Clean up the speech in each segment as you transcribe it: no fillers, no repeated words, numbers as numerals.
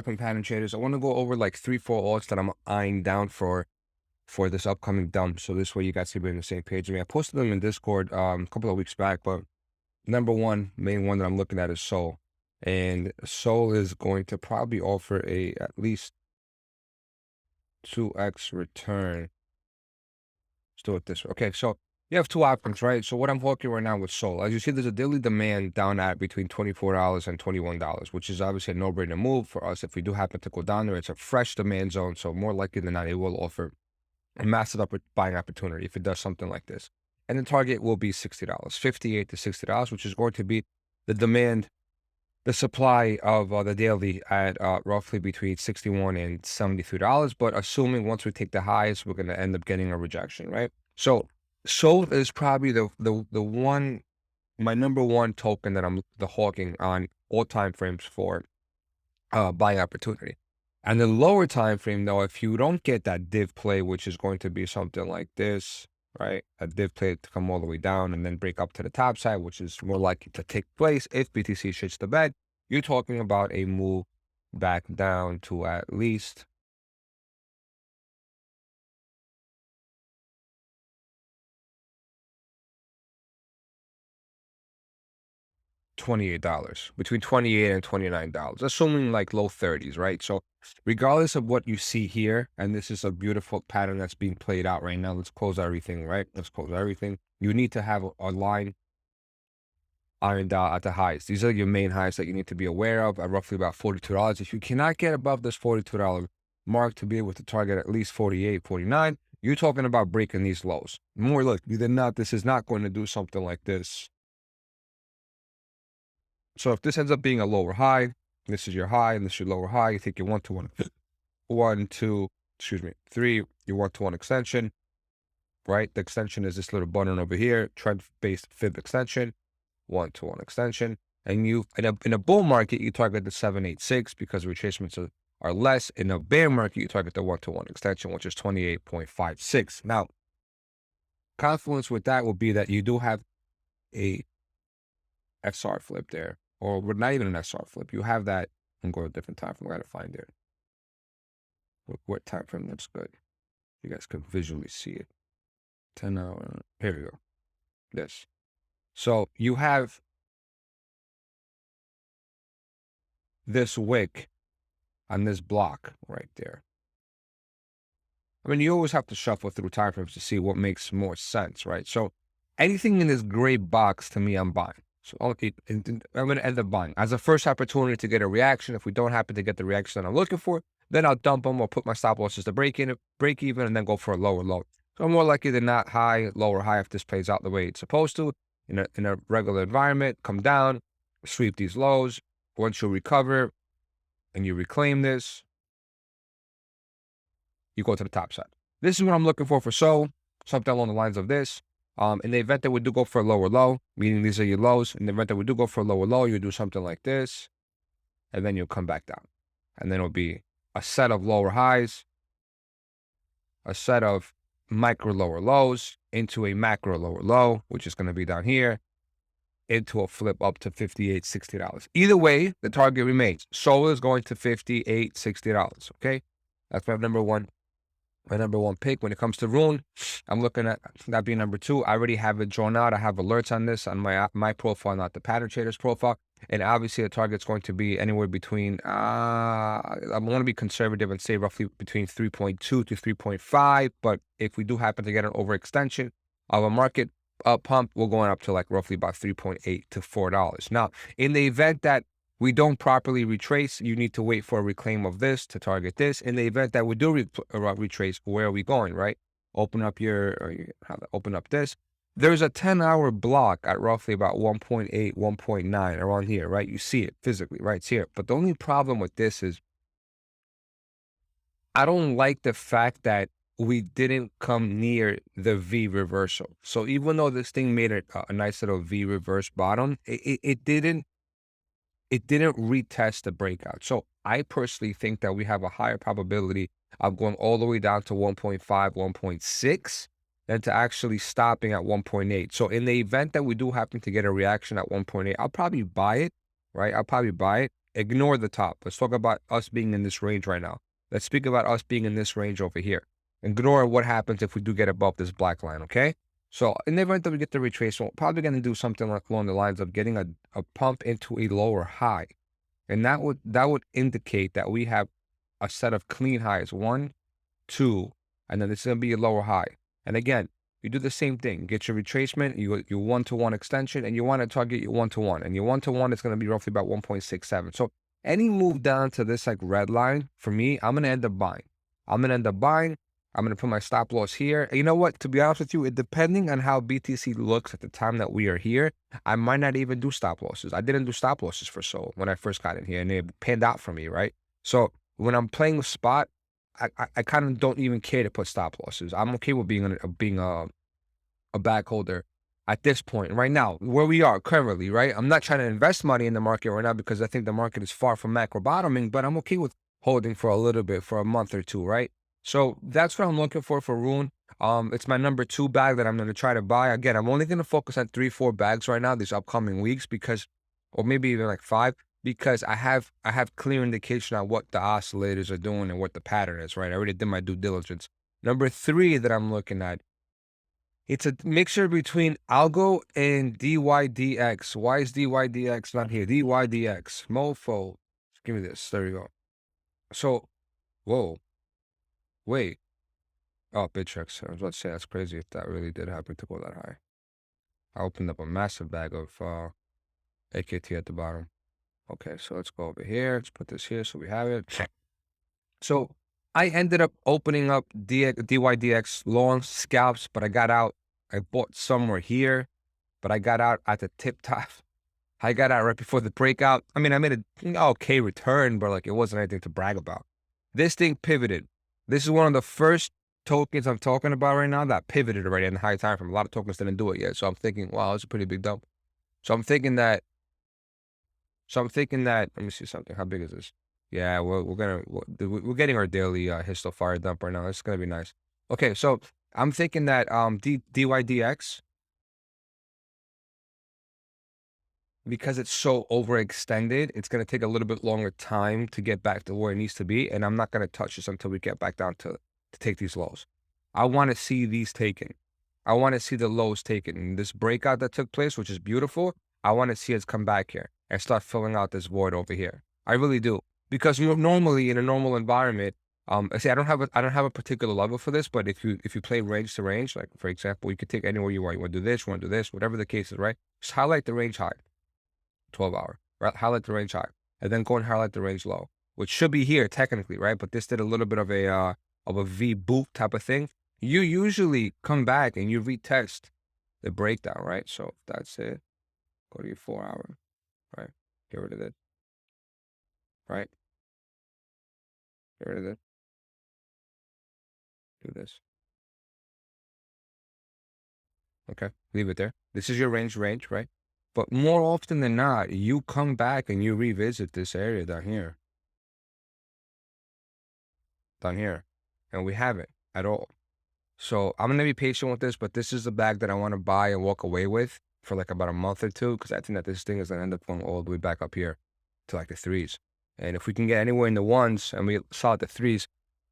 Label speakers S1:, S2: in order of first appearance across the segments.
S1: from pattern traders. I want to go over like 3, 4 alts that I'm eyeing down for this upcoming dump. So this way you guys can be on the same page. I mean, I posted them in Discord a couple of weeks back, but number one, main one that I'm looking at is Sol. And Sol is going to probably offer at least 2x return. Let's do it this way. Okay, so you have two options, right? So what I'm working right now with Sol, as you see, there's a daily demand down at between $24 and $21, which is obviously a no-brainer move for us. If we do happen to go down there, it's a fresh demand zone. So more likely than not, it will offer a massive buying opportunity if it does something like this. And the target will be $60, $58 to $60, which is going to be the demand, the supply of the daily at roughly between $61 and $73. But assuming once we take the highs, we're going to end up getting a rejection, right? So Sol is probably the one, my number one token that I'm the hawking on all time frames for buying opportunity. And the lower time frame, though, if you don't get that div play, which is going to be something like this, right? A div play to come all the way down and then break up to the top side, which is more likely to take place if BTC shits the bed. You're talking about a move back down to at least $28, between $28 and $29, assuming like low 30s, right? So regardless of what you see here, and this is a beautiful pattern that's being played out right now. Let's close everything, right? Let's close everything. You need to have a line ironed out at the highs. These are your main highs that you need to be aware of at roughly about $42. If you cannot get above this $42 mark to be able to target at least 48, 49, you're talking about breaking these lows. More likely than not, this is not going to do something like this. So if this ends up being a lower high, this is your high and this is your lower high, you take your 1-to-1, 3, your 1-to-1 extension, right? The extension is this little button over here, trend-based fib extension, 1-to-1 extension. And you, in a bull market, you target the 786 because retracements are less. In a bear market, you target the 1-to-1 extension, which is 28.56. Now, confluence with that will be that you do have a SR flip there, or not even an SR flip. You have that and go to a different time frame. I gotta find it. What time frame looks good? You guys can visually see it. 10 hour. Here we go. This. So you have this wick on this block right there. I mean, you always have to shuffle through time frames to see what makes more sense, right? So anything in this gray box, to me, I'm buying. So I'm going to end up buying. As a first opportunity to get a reaction, if we don't happen to get the reaction that I'm looking for, then I'll dump them or put my stop losses to break even, and then go for a lower low. So I'm more likely than not lower high if this plays out the way it's supposed to. In a regular environment, come down, sweep these lows. Once you recover and you reclaim this, you go to the top side. This is what I'm looking for Sol, something along the lines of this. In the event that we do go for a lower low, meaning these are your lows, in the event that we do go for a lower low, you do something like this, and then you'll come back down. And then it'll be a set of lower highs, a set of micro lower lows into a macro lower low, which is going to be down here, into a flip up to $58, $60. Either way, the target remains. Sol is going to $58, $60, okay? That's my number one pick. When it comes to Rune, I'm looking at that being number 2. I already have it drawn out. I have alerts on this on my profile, not the pattern traders profile. And obviously the target's going to be anywhere between, I'm going to be conservative and say roughly between 3.2 to 3.5. But if we do happen to get an overextension of a market pump, we're going up to like roughly about 3.8 to $4. Now, in the event that we don't properly retrace, you need to wait for a reclaim of this to target this. In the event that we do retrace, where are we going, right? Open up this. There's a 10-hour block at roughly about 1.8, 1.9 around here, right? You see it physically, right? It's here. But the only problem with this is I don't like the fact that we didn't come near the V reversal. So even though this thing made a nice little V reverse bottom, it didn't retest the breakout. So I personally think that we have a higher probability of going all the way down to 1.5, 1.6 than to actually stopping at 1.8. So in the event that we do happen to get a reaction at 1.8, I'll probably buy it, right? I'll probably buy it. Ignore the top. Let's talk about us being in this range right now. Let's speak about us being in this range over here. Ignore what happens if we do get above this black line, okay? So in the event that we get the retracement, we're probably going to do something like along the lines of getting a pump into a lower high. And that would indicate that we have a set of clean highs, 1, 2, and then it's going to be a lower high. And again, you do the same thing. Get your retracement, your 1-to-1 extension, and you want to target your 1-to-1. And your 1-to-1 is going to be roughly about 1.67. So any move down to this like red line, for me, I'm going to end up buying. I'm going to put my stop loss here. And you know what? To be honest with you, depending on how BTC looks at the time that we are here, I might not even do stop losses. I didn't do stop losses for SOL when I first got in here, and it panned out for me, right? So when I'm playing with spot, I kind of don't even care to put stop losses. I'm okay with being a bag holder at this point right now, where we are currently, right? I'm not trying to invest money in the market right now because I think the market is far from macro bottoming, but I'm okay with holding for a little bit for a month or two, right? So that's what I'm looking for Rune. It's my number 2 bag that I'm going to try to buy. Again, I'm only going to focus on 3-4 bags right now, these upcoming weeks, because, or maybe even like 5, because I have clear indication on what the oscillators are doing and what the pattern is, right? I already did my due diligence. Number 3 that I'm looking at, it's a mixture between algo and DYDX. Why is DYDX not here? DYDX. Mofo. Give me this. There you go. So, whoa. Wait. Oh, BitChex. I was about to say that's crazy if that really did happen to go that high. I opened up a massive bag of AKT at the bottom. Okay, so let's go over here. Let's put this here so we have it. So I ended up opening up DYDX long scalps, but I got out. I bought somewhere here, but I got out at the tip top. I got out right before the breakout. I mean, I made an okay return, but like it wasn't anything to brag about. This thing pivoted. This is one of the first tokens I'm talking about right now that pivoted already in the high time frame. A lot of tokens didn't do it yet. So I'm thinking, wow, it's a pretty big dump. So I'm thinking that, let me see something. How big is this? Yeah, we're getting our daily histo fire dump right now. It's gonna be nice. Okay, so I'm thinking that DYDX, because it's so overextended, it's gonna take a little bit longer time to get back to where it needs to be, and I'm not gonna touch this until we get back down to take these lows. I want to see these taken. I want to see the lows taken. And this breakout that took place, which is beautiful, I want to see us come back here and start filling out this void over here. I really do. Because normally in a normal environment, see, I don't have a particular level for this, but if you play range to range, like for example, you could take anywhere you want. You want to do this, you want to do this, whatever the case is, right? Just highlight the range high, 12 hour, right? Highlight the range high, and then go and highlight the range low, which should be here technically, right? But this did a little bit of a V boot type of thing. You usually come back and you retest the breakdown, right? So if that's it, go to your 4 hour, right? Get rid of it, right? Get rid of it. Do this. Okay, leave it there. This is your range, right? But more often than not, you come back and you revisit this area down here, and we haven't at all. So I'm gonna be patient with this, but this is the bag that I want to buy and walk away with for like about a month or two, because I think that this thing is gonna end up going all the way back up here to like the 3s. And if we can get anywhere in the 1s and we saw the 3s,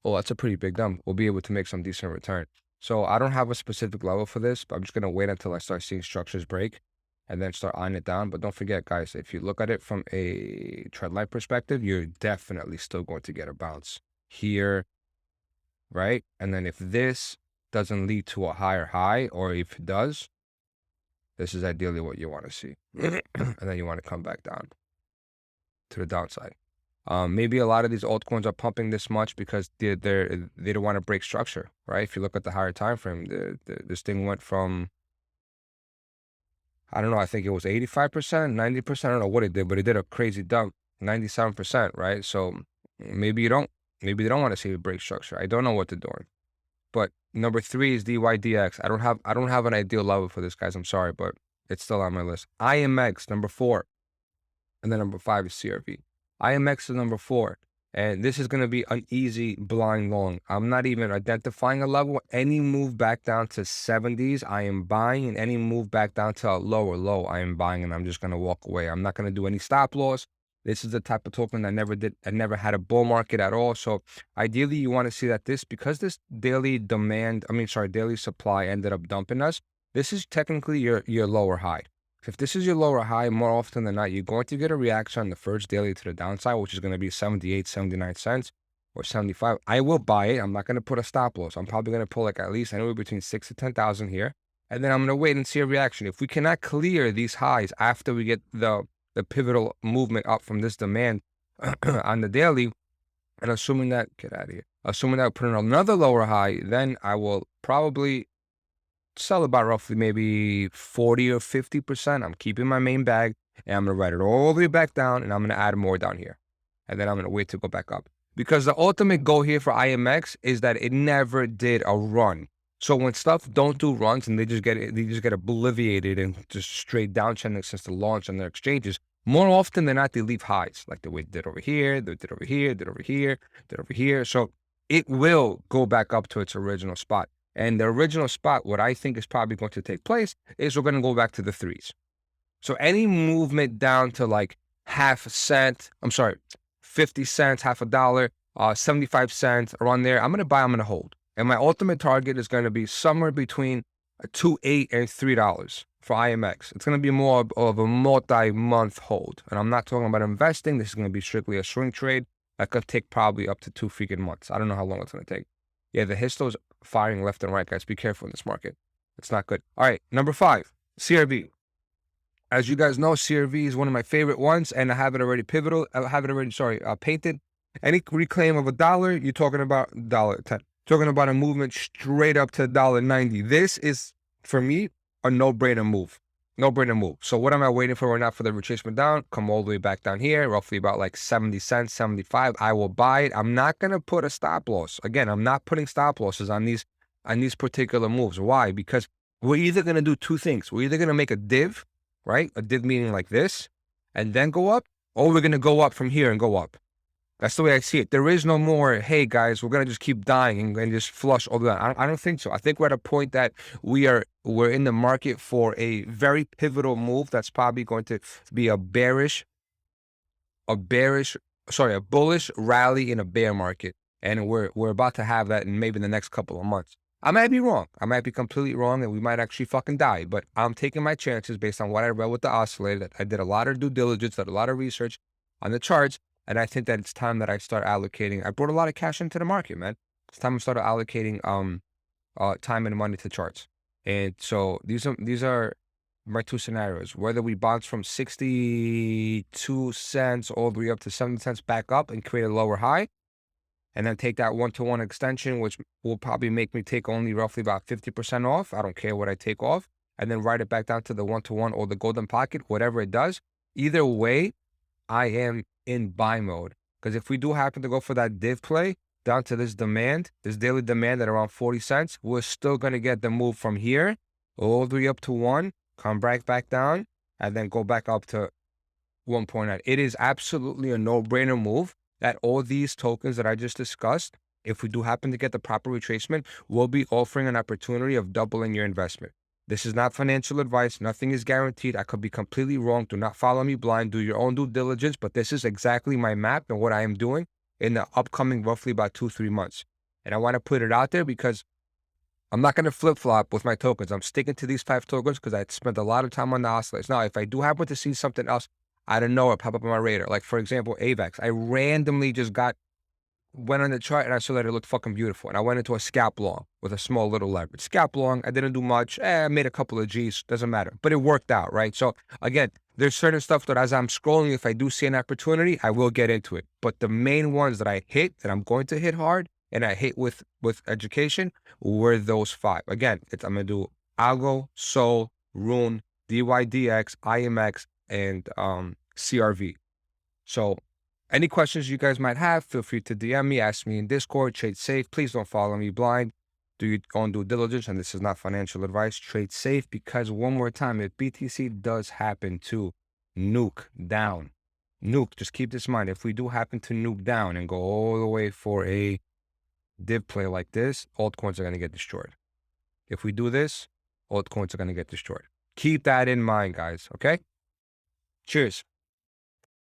S1: oh, that's a pretty big dump. We'll be able to make some decent return. So I don't have a specific level for this, but I'm just gonna wait until I start seeing structures break and then start eyeing it down. But don't forget, guys, if you look at it from a trend line perspective, you're definitely still going to get a bounce here, right? And then if this doesn't lead to a higher high, or if it does, this is ideally what you want to see. And then you want to come back down to the downside. Maybe a lot of these altcoins are pumping this much because they don't want to break structure, right? If you look at the higher time frame, this thing went from, I don't know, I think it was 85%, 90%, I don't know what it did, but it did a crazy dump, 97%, right? So maybe they don't want to see it break structure. I don't know what they're doing. But number 3 is DYDX. I don't have an ideal level for this, guys. I'm sorry, but it's still on my list. IMX, number 4. And then number 5 is CRV. IMX is number 4. And this is going to be an easy blind long. I'm not even identifying a level. Any move back down to 70s, I am buying. And any move back down to a lower low, I am buying. And I'm just going to walk away. I'm not going to do any stop loss. This is the type of token that never had a bull market at all. So ideally, you want to see that because this daily supply ended up dumping us, this is technically your lower high. If this is your lower high, more often than not, you're going to get a reaction on the first daily to the downside, which is going to be 78, 79 cents or 75. I will buy it. I'm not going to put a stop loss. I'm probably going to pull like at least anywhere between 6 to 10,000 here. And then I'm going to wait and see a reaction. If we cannot clear these highs after we get the pivotal movement up from this demand on the daily, and assuming that, assuming that I put in another lower high, then I will probably sell about roughly maybe 40 or 50%. I'm keeping my main bag and I'm going to write it all the way back down and I'm going to add more down here. And then I'm going to wait to go back up. Because the ultimate goal here for IMX is that it never did a run. So when stuff don't do runs and they just get obliviated and just straight downtrending since the launch on their exchanges, more often than not, they leave highs like the way it did over here, they did over here, did over here, did over here. So it will go back up to its original spot. And the original spot, what I think is probably going to take place is we're going to go back to the threes. So any movement down to like 50 cents, half a dollar, 75 cents, around there, I'm going to buy, I'm going to hold. And my ultimate target is going to be somewhere between $2.8 and $3 for IMX. It's going to be more of a multi-month hold. And I'm not talking about investing. This is going to be strictly a swing trade. That could take probably up to 2 freaking months. I don't know how long it's going to take. Yeah, the histo's firing left and right, guys. Be careful in this market. It's not good. All right, number 5, CRV. As you guys know, CRV is one of my favorite ones, and I have it already painted. Any reclaim of $1, you're talking about $1.10. Talking about a movement straight up to $1.90. This is, for me, a no-brainer move. No-brainer move. So what am I waiting for right now for the retracement down? Come all the way back down here, roughly about like 70 cents, 75. I will buy it. I'm not going to put a stop loss. Again, I'm not putting stop losses on these particular moves. Why? Because we're either going to do two things. We're either going to make a div, right? A div meaning like this, and then go up, or we're going to go up from here and go up. That's the way I see it. There is no more, hey guys, we're gonna just keep dying and just flush all that. I don't think so. I think we're at a point that we're in the market for a very pivotal move that's probably going to be a bullish rally in a bear market. And we're about to have that in maybe the next couple of months. I might be wrong. I might be completely wrong and we might actually fucking die. But I'm taking my chances based on what I read with the oscillator. I did a lot of due diligence, did a lot of research on the charts. And I think that it's time that I start allocating. I brought a lot of cash into the market, man. It's time to start allocating time and money to charts. And so these are my two scenarios. Whether we bounce from 62 cents all the way up to 70 cents back up and create a lower high, and then take that 1-to-1 extension, which will probably make me take only roughly about 50% off. I don't care what I take off. And then write it back down to the 1-to-1 or the golden pocket, whatever it does. Either way, I am in buy mode, because if we do happen to go for that div play down to this daily demand at around 40 cents, we're still going to get the move from here all the way up to 1, come back down, and then go back up to 1.9. It is absolutely a no-brainer move that all these tokens that I just discussed, if we do happen to get the proper retracement, will be offering an opportunity of doubling your investment. This is not financial advice. Nothing is guaranteed. I could be completely wrong. Do not follow me blind. Do your own due diligence. But this is exactly my map and what I am doing in the upcoming roughly about 2-3 months. And I want to put it out there because I'm not going to flip-flop with my tokens. I'm sticking to these 5 tokens because I spent a lot of time on the oscillators. Now, if I do happen to see something else, I don't know, it pop up on my radar. Like, for example, AVAX. I randomly just went on the chart and I saw that it looked fucking beautiful. And I went into a scalp long with a small little leverage. Scalp long, I didn't do much. I made a couple of G's, doesn't matter. But it worked out, right? So again, there's certain stuff that as I'm scrolling, if I do see an opportunity, I will get into it. But the main ones that I hit, that I'm going to hit hard, and I hit with education, were those 5. Again, I'm going to do Algo, Sol, Rune, DYDX, IMX, and CRV. So any questions you guys might have, feel free to DM me, ask me in Discord, trade safe. Please don't follow me blind. Do your own due diligence, and this is not financial advice. Trade safe, because one more time, if BTC does happen to nuke down, just keep this in mind. If we do happen to nuke down and go all the way for a div play like this, altcoins are going to get destroyed. If we do this, altcoins are going to get destroyed. Keep that in mind, guys, okay? Cheers.